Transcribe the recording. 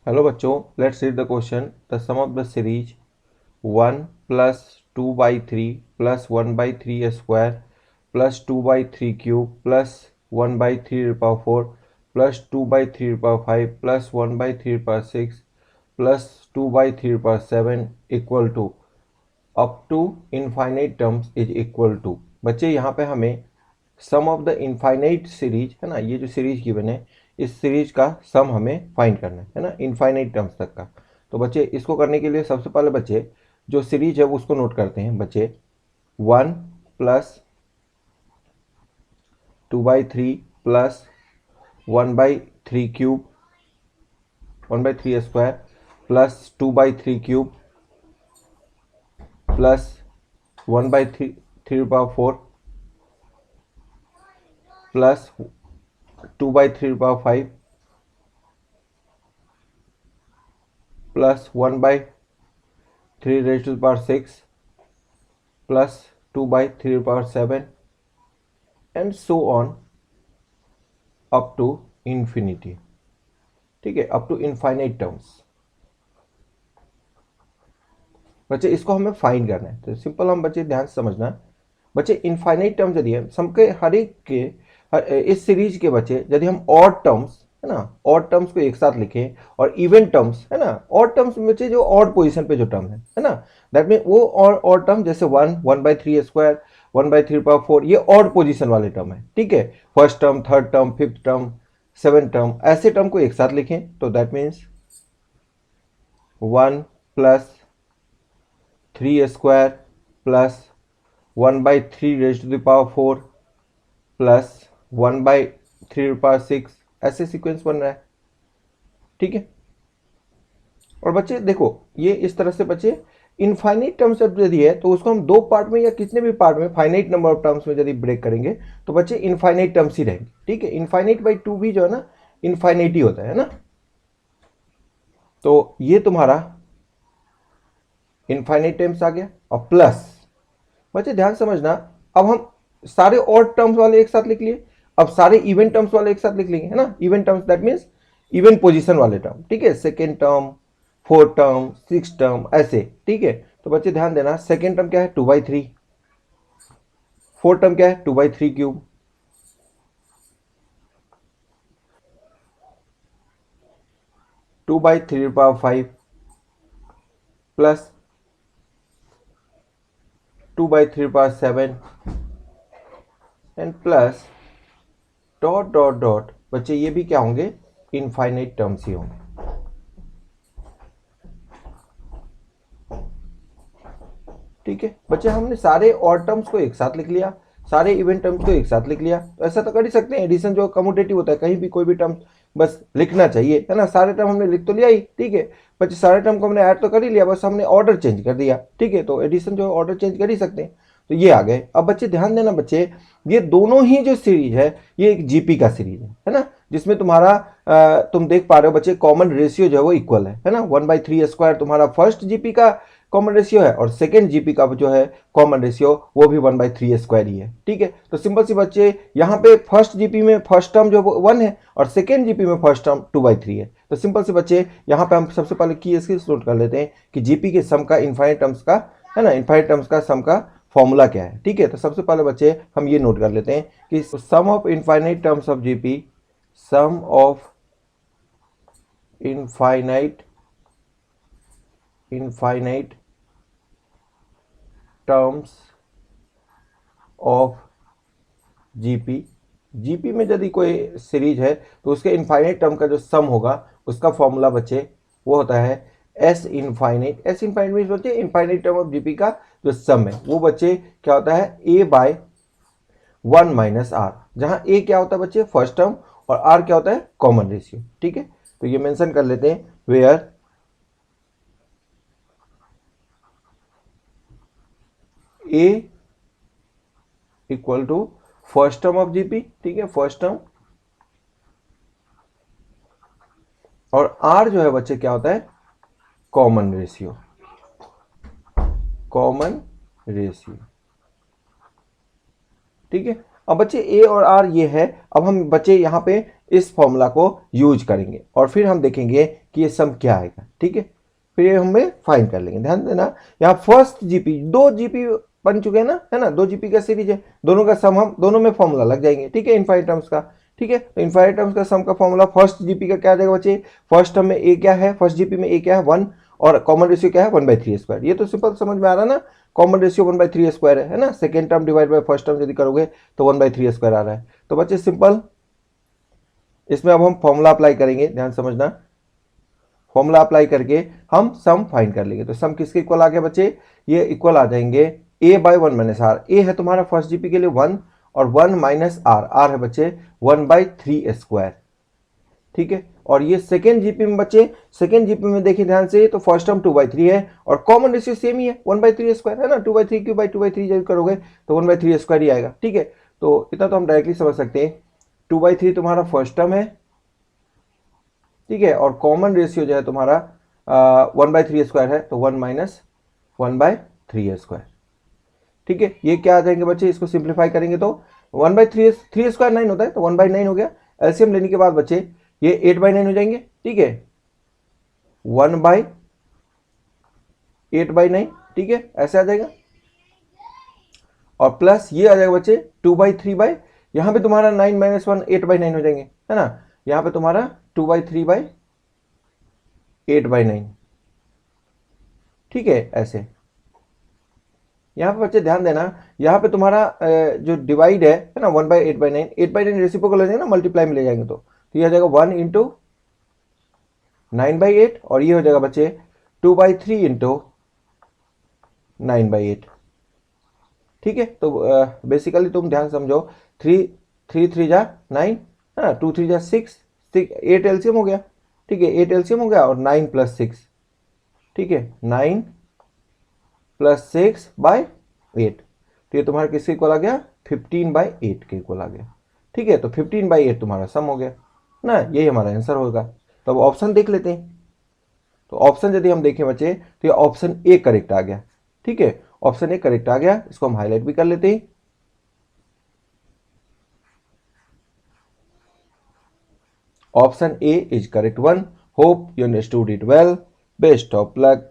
Hello बच्चों, let's read the question. The sum of the series 1 plus 2/3 plus 1/3 square plus 2/3 cube plus 1/3 plus 2/3 plus 1/3 plus 2/3 equal to up to infinite terms is equal to. बच्चे यहाँ पे हमें sum of the infinite series है ना, ये जो series given है इस सीरीज का सम हमें फाइंड करना है ना, इनफाइनाइट टर्म्स तक का। तो बच्चे इसको करने के लिए सबसे पहले बच्चे जो सीरीज है उसको नोट करते हैं। बच्चे 1 plus 2/3 plus 1/3 cube 1/3 square plus 2/3 cube plus 1/3 plus 2/3 plus 1/3 plus 2/3 and so on up to infinity. ठीक है, अप टू इनफाइनाइट टर्म्स। बच्चे इसको हमें फाइंड करना है, तो सिंपल हम बच्चे ध्यान से समझना। बच्चे इनफाइनाइट टर्म्स यदि है सम के हर एक के इस सीरीज के बच्चे यदि हम ऑड टर्म्स है ना, ऑड टर्म्स को एक साथ लिखें और इवन टर्म्स है ना, ऑड टर्म्स बच्चे जो ऑड पोजीशन पे जो टर्म है ना, दैट मीन वो ऑड टर्म जैसे 1/3 स्क्वायर 1/3 ये ऑड पोजीशन वाले टर्म है। ठीक है, first term, third term, fifth term, seventh term, ऐसे टर्म को एक साथ लिखें तो that means 1 plus 3 square plus 1/3 plus 1/3 ऐसे सीक्वेंस बन रहा है। ठीक है, और बच्चे देखो ये इस तरह से बच्चे इनफाइनाइट टर्म्स यदि है तो उसको हम दो पार्ट में या कितने भी पार्ट में फाइनाइट नंबर ऑफ टर्म्स में यदि ब्रेक करेंगे तो बच्चे इनफाइनाइट टर्म्स ही रहेंगे। ठीक है, इनफाइनाइट बाई 2 भी जो है ना इनफाइनाइट ही होता है ना। तो ये तुम्हारा इनफाइनाइट टर्म्स आ गया और प्लस बच्चे ध्यान समझना, अब हम सारे ऑड टर्म्स वाले एक साथ लिख लिए, अब सारे इवन टर्म्स वाले एक साथ लिख लेंगे है ना। Even terms that means even position वाले टर्म। ठीक है, second term, fourth term, six term ऐसे। ठीक है, तो बच्चे ध्यान देना, सेकेंड टर्म क्या है 2/3, फोर्थ टर्म क्या है 2/3 cube, 2/3 plus 2/3 and plus dot dot dot. बच्चे ये भी क्या होंगे, इनफाइनाइट टर्म्स ही होंगे। ठीक है बच्चे, हमने सारे ऑड टर्म्स को एक साथ लिख लिया, सारे इवन टर्म्स को एक साथ लिख लिया, तो ऐसा तो कर ही सकते हैं। एडिशन जो कम्यूटेटिव होता है, कहीं भी कोई भी टर्म बस लिखना चाहिए है ना। सारे टर्म हमने लिख तो लिया ही। ठीक है बच्चे, सारे टर्म को हमने ऐड तो कर ही लिया, बस हमने ऑर्डर चेंज कर दिया। ठीक है, तो एडिशन जो ऑर्डर चेंज कर ही सकते हैं। तो ये आ गए। अब बच्चे ध्यान देना, बच्चे ये दोनों ही जो सीरीज है ये एक जीपी का सीरीज है ना, जिसमें तुम्हारा तुम देख पा रहे हो बच्चे कॉमन रेशियो जो है वो इक्वल है ना। 1/3 स्क्वायर तुम्हारा फर्स्ट जीपी का कॉमन रेशियो है और सेकेंड जीपी का जो है कॉमन रेशियो वो भी 1/3 स्क्वायर ही है। ठीक है, तो सिंपल सी बच्चे यहाँ पे फर्स्ट जीपी में फर्स्ट टर्म जो 1 है और सेकेंड जीपी में फर्स्ट टर्म 2/3 है। तो सिंपल से बच्चे यहाँ पे हम सबसे पहले की स्किल्स नोट कर लेते हैं कि जीपी के सम का इनफाइनाइट टर्म्स का है ना, इनफाइनाइट टर्म्स का सम का फॉर्मूला क्या है। ठीक है, तो सबसे पहले बच्चे हम ये नोट कर लेते हैं कि sum of infinite terms of GP, sum of infinite terms of GP, GP में यदि कोई सीरीज है तो उसके इनफाइनाइट टर्म का जो सम होगा उसका फॉर्मूला बच्चे वो होता है S infinite. S infinite means बच्चे इनफाइनाइट टर्म ऑफ जीपी का जो सम है वो बच्चे क्या होता है ए बाय 1 माइनस आर, जहां ए क्या होता है बच्चे फर्स्ट टर्म और आर क्या होता है कॉमन रेशियो। ठीक है, तो ये मेंशन कर लेते हैं where a equal to first term of GP. ठीक है, फर्स्ट टर्म, और आर जो है बच्चे क्या होता है कॉमन रेशियो, कॉमन रेशियो। ठीक है, अब बच्चे ए और आर ये है, अब हम बच्चे यहाँ पे इस फॉर्मूला को यूज करेंगे और फिर हम देखेंगे कि ये सम क्या आएगा। ठीक है, फिर ये हमें फाइंड कर लेंगे। ध्यान देना, यहाँ फर्स्ट जीपी, 2 जीपी बन चुके हैं ना, है ना, 2 जीपी का सीरीज है, दोनों का सम, हम दोनों में फॉर्मूला लग जाएंगे। ठीक है, इनफाइनाइट टर्म्स का। ठीक है, तो इनफाइनाइट टर्म्स का सम का फॉर्मूला फर्स्ट जीपी का क्या आ जाएगा बच्चे, फर्स्ट टर्म में ए क्या है, फर्स्ट जीपी में ए क्या है 1, और कॉमन रेशियो क्या है 1/3²। ये तो सिंपल समझ में आ रहा है ना, कॉमन रेशियो 1/3² है ना, second term divide by first term यदि करोगे तो 1/3² आ रहा है। तो बच्चे सिंपल इसमें अब हम फॉर्मूला अप्लाई करेंगे, ध्यान समझना, फॉर्मूला अप्लाई करके हम सम फाइंड कर लेंगे। तो सम किसके इक्वल आ गया बच्चे, ये इक्वल आ जाएंगे a/1 - r। ए है तुम्हारा फर्स्ट जीपी के लिए 1, और 1 - r, r है बच्चे 1/3²। ठीक है, और ये सेकेंड जीपी में बच्चे, सेकेंड जीपी में देखिए ध्यान से, तो फर्स्ट टर्म 2/3 है और कॉमन रेशियो सेम ही है 1/3² है ना, 2/3³ 2/3 करोगे तो 1/3² ही आएगा। ठीक है, तो इतना तो हम डायरेक्टली समझ सकते हैं, 2/3 तुम्हारा फर्स्ट टर्म है। ठीक है, और कॉमन रेशियो जो है तुम्हारा 1/3² है, तो 1 - 1/3²। ठीक है, ये क्या आ जाएंगे बच्चे, इसको सिंप्लीफाई करेंगे तो 1/3² 9 होता है, तो 1/9 हो गया। एलसीएम लेने के बाद बच्चे ये 8/9 हो जाएंगे। ठीक है, 1/8/9, ठीक है, ऐसे आ जाएगा। और प्लस ये आ जाएगा बच्चे 2/3, यहाँ पे तुम्हारा 9 - 1 8/9 हो जाएंगे, है ना, यहाँ पे तुम्हारा 2/3/8/9। ठीक है, ऐसे। यहाँ पे बच्चे ध्यान देना, यहाँ पे तुम्हारा जो डिवाइड है ना 1/8/9, 8/9 रेसिप्रोकल हो जाएगा ना, मल्टीप्लाई में ले जाएंगे तो ये हो जाएगा 1 × 9/8, और ये हो जाएगा बच्चे 2/3 × 9/8। ठीक है, तो बेसिकली तुम ध्यान समझो, 3 3 जा 9, है ना, 2 3 जा 6, 8 एलसीएम हो गया। ठीक है, 8 एलसीएम हो गया, और 9 + 6। ठीक है, 9 + 6/8, तो ये तुम्हारा किसके इक्वल आ गया, 15/8 के इक्वल आ गया। ठीक है, तो 15/8 तुम्हारा सम हो गया ना, यही हमारा आंसर होगा। तो अब ऑप्शन देख लेते हैं। तो ऑप्शन यदि हम देखें बच्चे, तो ये ऑप्शन ए करेक्ट आ गया। ठीक है, ऑप्शन ए करेक्ट आ गया, इसको हम हाईलाइट भी कर लेते हैं। Option A is correct one. Hope you understood it well. Best of luck.